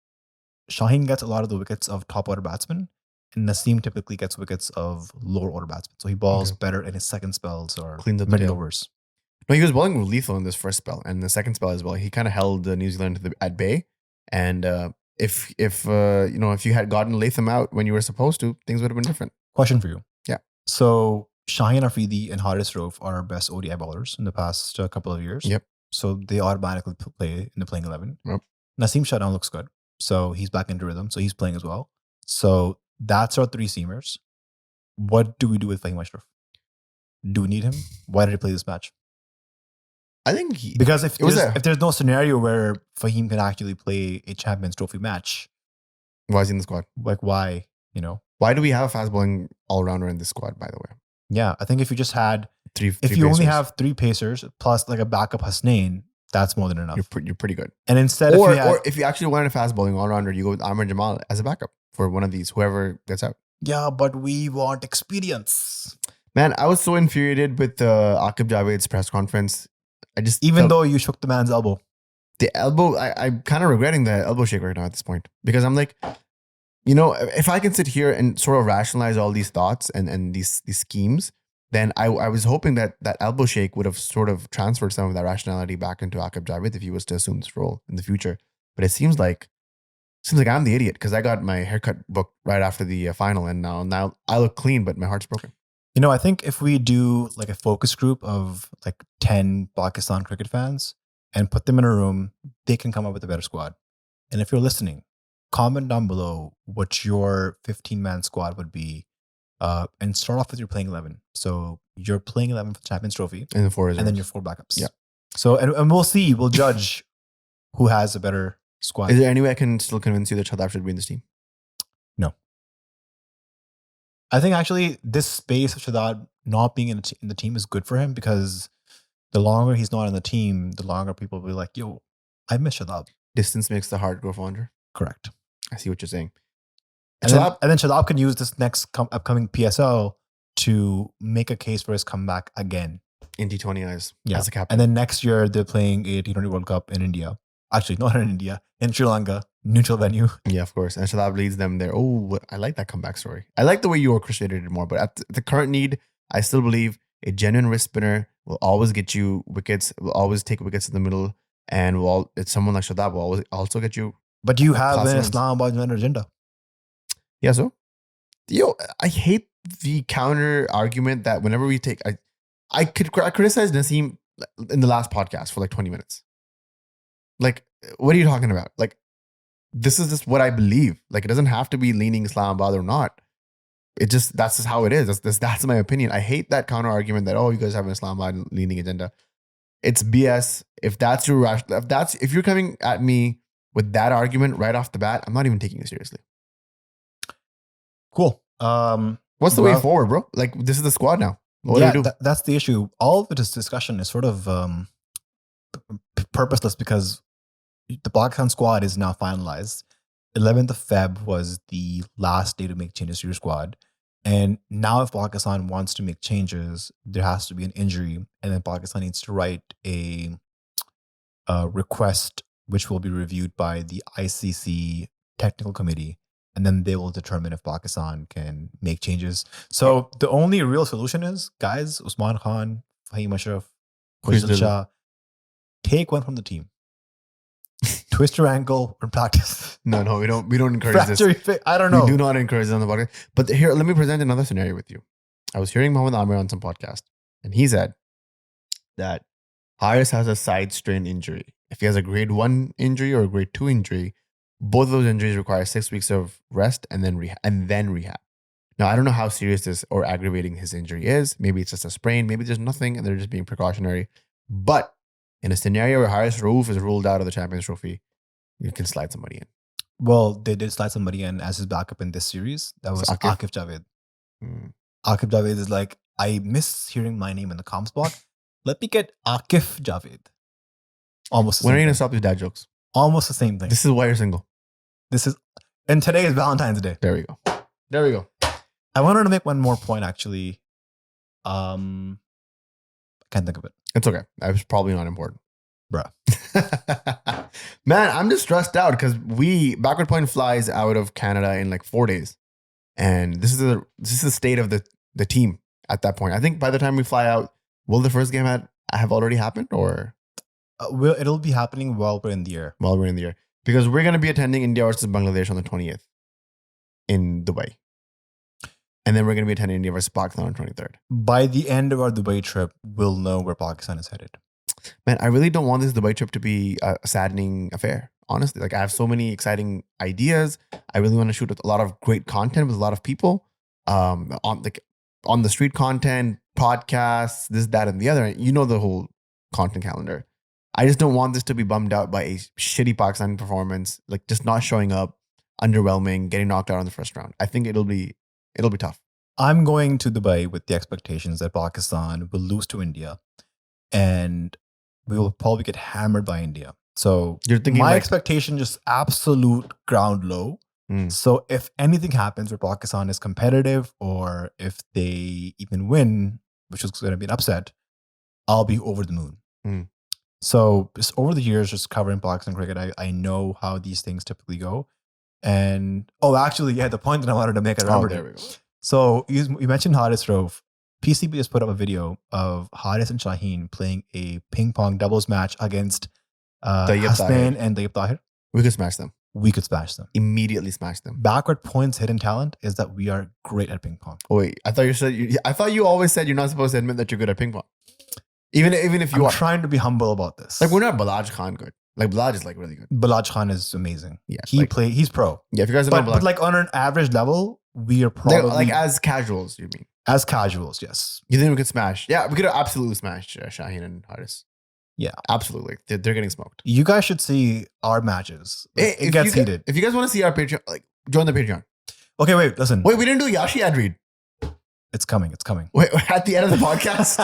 Shaheen gets a lot of the wickets of top order batsmen, and Naseem typically gets wickets of lower order batsmen. So he balls better in his second spells or middle overs. No, he was bowling lethal in this first spell, and the second spell as well. He kind of held New Zealand at bay, and if if you had gotten Latham out when you were supposed to, things would have been different. Question for you. Yeah. So Shaheen Afridi and Haris Rauf are our best ODI bowlers in the past couple of years. Yep. So they automatically play in the playing 11. Yep. Naseem Shutdown looks good. So he's back into rhythm. So he's playing as well. So that's our three seamers. What do we do with Faheem Ashraf? Do we need him? Why did he play this match? I think because if there's no scenario where Faheem can actually play a Champions Trophy match, why is he in the squad? Like why? Why do we have a fast bowling all rounder in this squad? By the way, yeah, I think if you just had three you pacers. only have three pacers plus like a backup Hasnain, that's more than enough. You're pretty good. And instead, or if you actually wanted a fast bowling all rounder, you go with Amir Jamal as a backup for one of these, whoever gets out. Yeah, but we want experience. Man, I was so infuriated with Aqib Javed's press conference. Even though you shook the man's elbow. The elbow, I'm kind of regretting the elbow shake right now at this point. Because I'm like, if I can sit here and sort of rationalize all these thoughts and these schemes, then I was hoping that elbow shake would have sort of transferred some of that rationality back into Aqib Javed if he was to assume this role in the future. But it seems like I'm the idiot because I got my haircut booked right after the final, and now I look clean, but my heart's broken. I think if we do like a focus group of like 10 Pakistan cricket fans and put them in a room, they can come up with a better squad. And if you're listening, comment down below what your 15-man squad would be, and start off with your playing 11. So you're playing 11 for the Champions Trophy, and the 4 reserves. And then your 4 backups. Yeah. So and we'll judge who has a better squad. Is there any way I can still convince you that Shadab should be in this team? No. I think actually this space of Shadab not being in the team is good for him because the longer he's not in the team, the longer people will be like, yo, I miss Shadab. Distance makes the heart grow fonder. Correct. I see what you're saying. And then Shadab can use this next upcoming PSL to make a case for his comeback again. In T20 eyes as a captain. And then next year they're playing a T20 World Cup in India. Actually, not in India, in Sri Lanka, neutral venue. Yeah, of course. And Shadab leads them there. Oh, I like that comeback story. I like the way you orchestrated it more. But at the current need, I still believe a genuine wrist spinner will always get you wickets, will always take wickets in the middle. And it's someone like Shadab will always also get you. But you have an Islamabad agenda. Yeah, so? I hate the counter argument that whenever we take... I criticized Naseem in the last podcast for like 20 minutes. Like, what are you talking about? Like, this is just what I believe. Like, it doesn't have to be leaning Islamabad or not. That's just how it is. That's my opinion. I hate that counter argument that, you guys have an Islamabad leaning agenda. It's BS. If that's your if you're coming at me with that argument right off the bat, I'm not even taking it seriously. Cool. What's the way forward, bro? Like, this is the squad now. What do we do? That's the issue. All of this discussion is sort of purposeless because the Pakistan squad is now finalized. 11th of Feb was the last day to make changes to your squad. And now if Pakistan wants to make changes, there has to be an injury. And then Pakistan needs to write a request, which will be reviewed by the ICC technical committee. And then they will determine if Pakistan can make changes. So the only real solution is, guys, Usman Khan, Faheem Ashraf, Shah, take one from the team. Twist your ankle or practice. No, we don't encourage this. I don't know. We do not encourage this on the podcast. But here, let me present another scenario with you. I was hearing Mohammad Amir on some podcast, and he said that Haris has a side strain injury. If he has a grade 1 injury or a grade 2 injury, both of those injuries require 6 weeks of rest and then rehab. Now, I don't know how serious this or aggravating his injury is. Maybe it's just a sprain. Maybe there's nothing and they're just being precautionary. But in a scenario where Haris Rauf is ruled out of the Champions Trophy, you can slide somebody in. Well, they did slide somebody in as his backup in this series. That was Aqib Javed. Aqib Javed is like, I miss hearing my name in the comms block. Let me get Aqib Javed. Almost. When are you going to stop these dad jokes? Almost the same thing. This is why you're single. And today is Valentine's Day. There we go. I wanted to make one more point, actually. I can't think of it. It's okay. That was probably not important. Bruh. Man, I'm just stressed out because Backward Point flies out of Canada in like 4 days. And this is the state of the team at that point. I think by the time we fly out, will the first game have already happened or? It'll be happening while we're in the air. While we're in the air. Because we're going to be attending India versus Bangladesh on the 20th in Dubai. And then we're going to be attending India versus Pakistan on the 23rd. By the end of our Dubai trip, we'll know where Pakistan is headed. Man, I really don't want this Dubai trip to be a saddening affair. Honestly, like I have so many exciting ideas. I really want to shoot a lot of great content with a lot of people. On the street content, podcasts, this, that, and the other. You know the whole content calendar. I just don't want this to be bummed out by a shitty Pakistan performance, like just not showing up, underwhelming, getting knocked out in the first round. I think it'll be tough. I'm going to Dubai with the expectations that Pakistan will lose to India, and we will probably get hammered by India. So You're thinking my like- expectation just absolute ground low. So if anything happens where Pakistan is competitive, or if they even win, which is going to be an upset, I'll be over the moon. So just over the years, just covering Pakistan cricket, I know how these things typically go. And actually, the point that I wanted to make, I remembered there it. we go. So you mentioned Haris Rauf. PCB just put up a video of Haris and Shaheen playing a ping pong doubles match against Tayyab Hasnain Tahir. and Tayyab Tahir. We could smash them. We could smash them. Immediately smash them. Backward points, hidden talent is that we are great at ping pong. Oh, wait, I thought you always said you're not supposed to admit that you're good at ping pong. Even if you I'm are. trying to be humble about this. Like we're not Balaj Khan good. Like Balaj is like really good. Balaj Khan is amazing. Yeah. He's pro. Yeah, if you guys don't know Balaj. But like on an average level, we are probably Like as casuals, you mean? as casuals, yes. You think we could smash? Yeah, we could absolutely smash Shaheen and Haris. Yeah. Absolutely. They're getting smoked. You guys should see our matches. Hey, It gets heated. If you guys want to see our Patreon, like join the Patreon. Okay, wait, listen. Wait, we didn't do Yashi ad read. It's coming. It's coming. Wait, at the end of the podcast?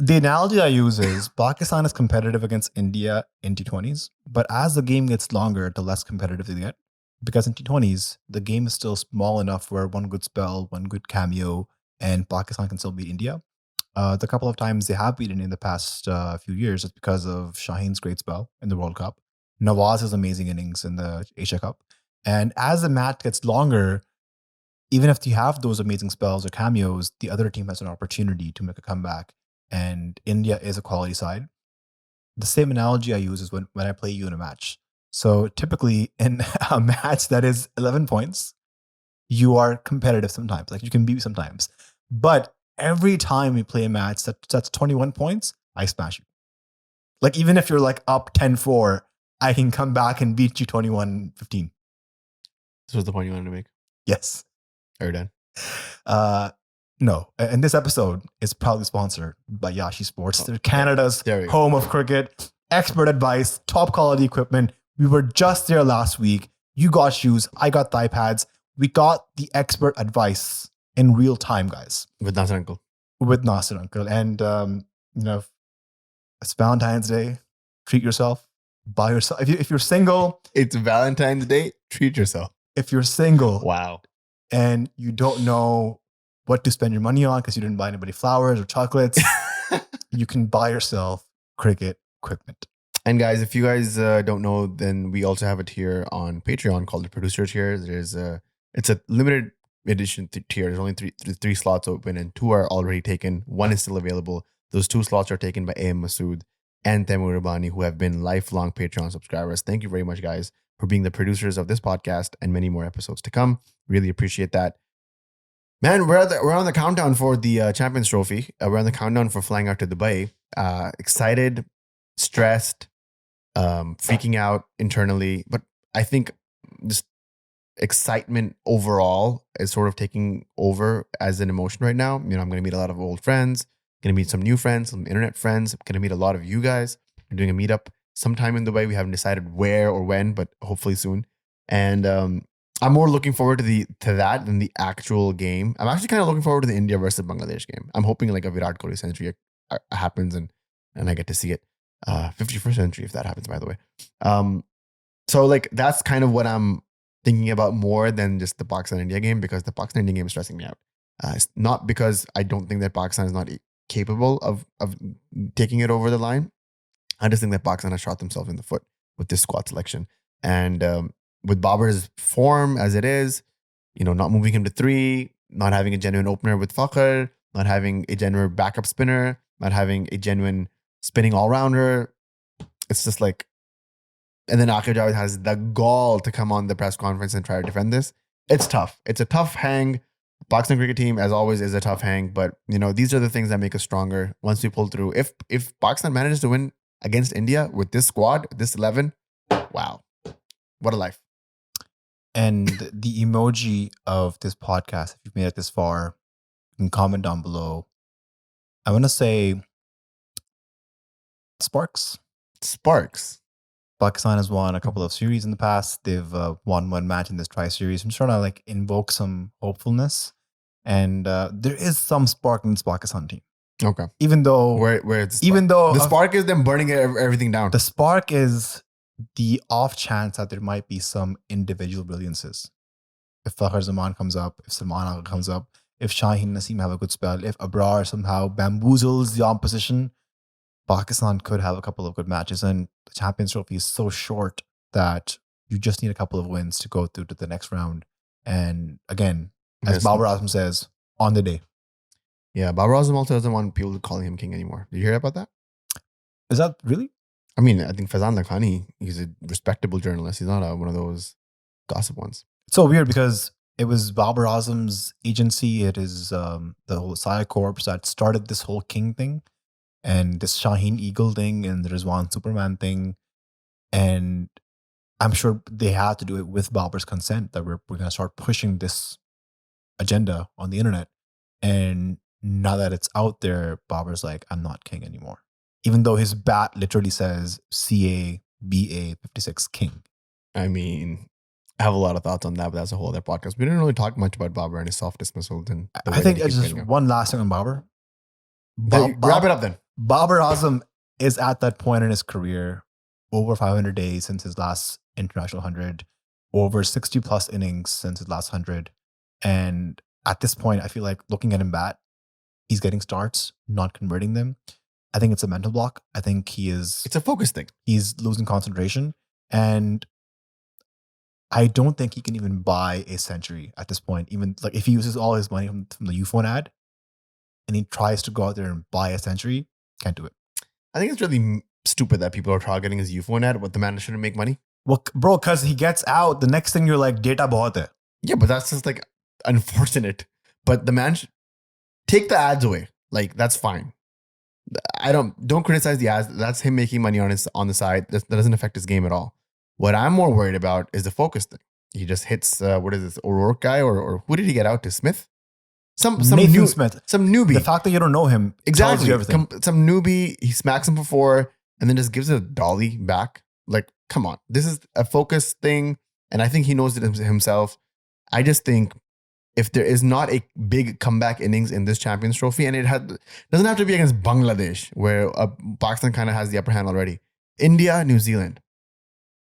The analogy I use is Pakistan is competitive against India in T20s, but as the game gets longer, the less competitive they get. Because in T20s, the game is still small enough where one good spell, one good cameo, and Pakistan can still beat India. The couple of times they have beaten in the past few years is because of Shaheen's great spell in the World Cup, Nawaz's amazing innings in the Asia Cup. And as the match gets longer, even if you have those amazing spells or cameos, the other team has an opportunity to make a comeback. And India is a quality side. The same analogy I use is when I play you in a match. So typically in a match that is 11 points, you are competitive sometimes. Like you can beat sometimes. But every time we play a match that's 21 points, I smash you. Like even if you're like up 10-4, I can come back and beat you 21-15. This was the point you wanted to make. Yes. Are you done? No. And this episode is proudly sponsored by Yashi Sports. They're Canada's There we go. home of cricket, expert advice, top quality equipment. We were just there last week. You got shoes. I got thigh pads. We got the expert advice in real time, guys. With Nasser Uncle. With Nasser Uncle. And, it's Valentine's Day. Treat yourself. Buy yourself. If you're single. It's Valentine's Day. Treat yourself. If you're single. Wow. And you don't know what to spend your money on because you didn't buy anybody flowers or chocolates, you can buy yourself cricket equipment. And guys, if you guys don't know, then we also have a tier on Patreon called the Producer Tier. It's a limited edition tier. There's only three slots open and 2 are already taken. 1 is still available. Those 2 slots are taken by AM Masood and Taimur Rabani, who have been lifelong Patreon subscribers. Thank you very much, guys, for being the producers of this podcast and many more episodes to come. Really appreciate that. Man, we're on the countdown for the Champions Trophy. We're on the countdown for flying out to Dubai. Excited, stressed, freaking out internally. But I think just excitement overall is sort of taking over as an emotion right now. You know, I'm going to meet a lot of old friends, going to meet some new friends, some internet friends. I'm going to meet a lot of you guys. We're doing a meetup sometime in Dubai. We haven't decided where or when, but hopefully soon. And I'm more looking forward to that than the actual game. I'm actually kind of looking forward to the India versus Bangladesh game. I'm hoping like a Virat Kohli century happens and I get to see it. 51st century if that happens, by the way. So like that's kind of what I'm thinking about more than just the Pakistan-India game, because the Pakistan-India game is stressing me out. It's not because I don't think that Pakistan is not capable of taking it over the line. I just think that Pakistan has shot themselves in the foot with this squad selection. And with Babar's form as it is, you know, not moving him to 3, not having a genuine opener with Fakhr, not having a genuine backup spinner, not having a genuine spinning all-rounder. It's just like, And then Aqib Javed has the gall to come on the press conference and try to defend this. It's tough. It's a tough hang. Pakistan cricket team, as always, is a tough hang. But, these are the things that make us stronger once we pull through. If Pakistan manages to win against India with this squad, this 11, wow. What a life. And the emoji of this podcast, if you've made it this far, you can comment down below. I want to say Sparks. Pakistan has won a couple of series in the past. They've won one match in this tri-series. I'm just trying to invoke some hopefulness. And there is some spark in this Pakistan team. Okay. Even though... Where it's even though... The spark is them burning everything down. The spark is the off chance that there might be some individual brilliances. If Fakhar Zaman comes up, if Salman Agha comes up, if Shaheen Naseem have a good spell, if Abrar somehow bamboozles the opposition, Pakistan could have a couple of good matches. And the Champions Trophy is so short that you just need a couple of wins to go through to the next round. And again, as Babar Azam says, on the day. Yeah, Babar Azam also doesn't want people calling him king anymore. Did you hear about that? Is that really? I mean, I think Faizan Lakhani, he's a respectable journalist. He's not one of those gossip ones. It's so weird because it was Babar Azam's agency. It is the whole Saya Corps that started this whole king thing and this Shaheen Eagle thing and the Rizwan Superman thing. And I'm sure they had to do it with Babar's consent that we're going to start pushing this agenda on the internet. And now that it's out there, Babar's like, I'm not king anymore. Even though his bat literally says CABA 56 king. I mean, I have a lot of thoughts on that, but that's a whole other podcast. We didn't really talk much about Babar and his soft dismissal. I think just one last thing on Babar. Wrap it up then. Babar Azam is at that point in his career, over 500 days since his last international 100, over 60 plus innings since his last 100. And at this point, I feel like looking at him bat, he's getting starts, not converting them. I think it's a mental block. I think it's a focus thing. He's losing concentration. And I don't think he can even buy a century at this point. Even if he uses all his money from the Ufone ad and he tries to go out there and buy a century, can't do it. I think it's really stupid that people are targeting his Ufone ad, but the man shouldn't make money. Well, bro, because he gets out, the next thing you're like, data bahut hai. Yeah, but that's just unfortunate. But the man take the ads away. That's fine. I don't criticize the ads. That's him making money on the side. That doesn't affect his game at all. What I'm more worried about is the focus thing. He just hits what is this O'Rourke guy or who did he get out to? Smith? Some Nathan Smith. Some newbie. The fact that you don't know him exactly. tells you everything. Some newbie. He smacks him for 4 and then just gives a dolly back. Come on. This is a focus thing, and I think he knows it himself. I just think if there is not a big comeback innings in this Champions Trophy, and doesn't have to be against Bangladesh, where Pakistan kind of has the upper hand already. India, New Zealand.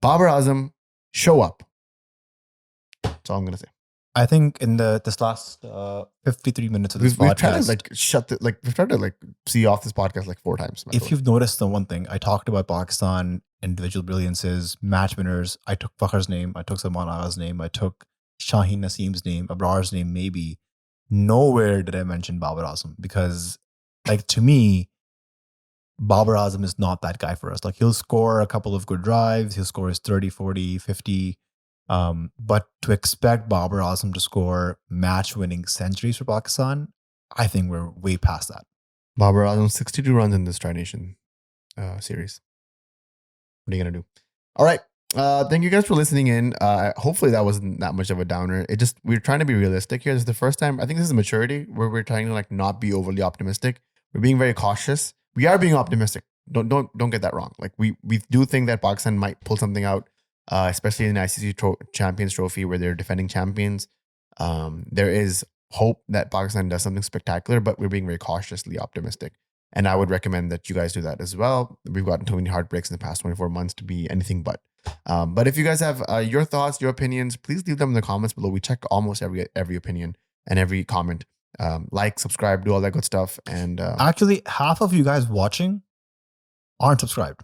Babar Azam, show up. That's all I'm gonna say. I think in this last 53 minutes of this podcast, we've tried to see off this podcast 4 times. If you've noticed the one thing, I talked about Pakistan, individual brilliances, match winners. I took Fakhar's name, I took Salman Agha's name, I took Shaheen Naseem's name, Abrar's name, maybe. Nowhere did I mention Babar Azam because, to me, Babar Azam is not that guy for us. He'll score a couple of good drives, he'll score his 30, 40, 50. But to expect Babar Azam to score match-winning centuries for Pakistan, I think we're way past that. Babar Azam 62 runs in this Tri-Nation series. What are you gonna do? All right. Thank you guys for listening in. Hopefully that wasn't that much of a downer. We're trying to be realistic here. This is the first time. I think this is maturity where we're trying to not be overly optimistic. We're being very cautious. We are being optimistic. Don't get that wrong. We do think that Pakistan might pull something out, especially in the ICC Champions Trophy where they're defending champions. There is hope that Pakistan does something spectacular, but we're being very cautiously optimistic. And I would recommend that you guys do that as well. We've gotten too many heartbreaks in the past 24 months to be anything but. But if you guys have your thoughts, your opinions, please leave them in the comments below. We check almost every opinion and every comment. Subscribe, do all that good stuff. And actually, half of you guys watching aren't subscribed.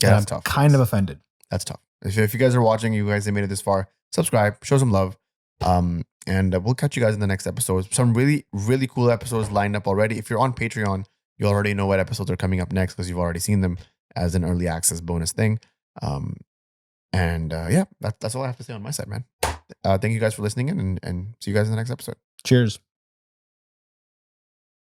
Yeah, that's tough. Kind of offended. That's tough. If you guys are watching, you guys have made it this far, subscribe, show some love. And we'll catch you guys in the next episodes. Some really, really cool episodes lined up already. If you're on Patreon, you already know what episodes are coming up next because you've already seen them as an early access bonus thing. And yeah, that's all I have to say on my side, man. Thank you guys for listening in, and see you guys in the next episode. Cheers.